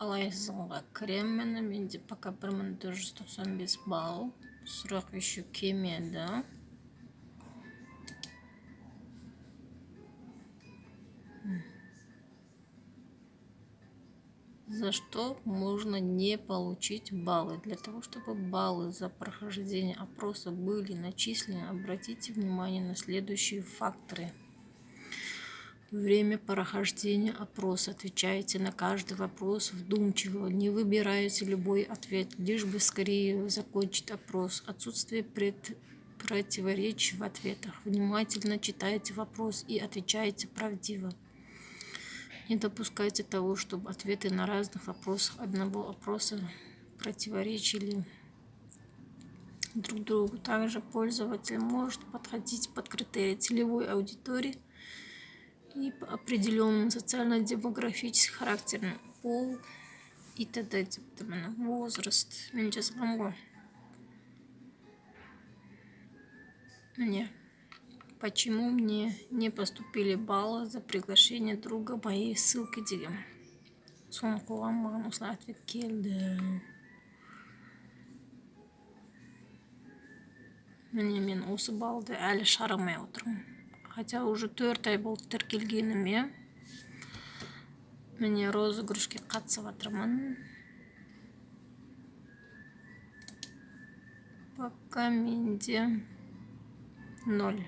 қалайсызға кіремін. Менде пока 1495 балл. Сұрақ еще келмеді. За что можно не получить баллы? Для того, чтобы баллы за прохождение опроса были начислены, обратите внимание на следующие факторы. Время прохождения опроса. Отвечаете на каждый вопрос вдумчиво. Не выбираете любой ответ, лишь бы скорее закончить опрос. Отсутствие противоречий в ответах. Внимательно читайте вопрос и отвечаете правдиво. Не допускайте того, чтобы ответы на разных вопросах одного опроса противоречили друг другу. Также пользователь может подходить под критерии целевой аудитории и по определенному социально-демографически характерным пол и т.д. возраст. Почему мне не поступили баллы за приглашение друга моей ссылки деген. Соны қойған, маған осылай ответ келді. Мен осы баллды әлі шығармай отырмын. Хотя уже 4 ай болды тіркелгеніме. Міне розыгрышке қатысып жатырмын. Пока менде 0.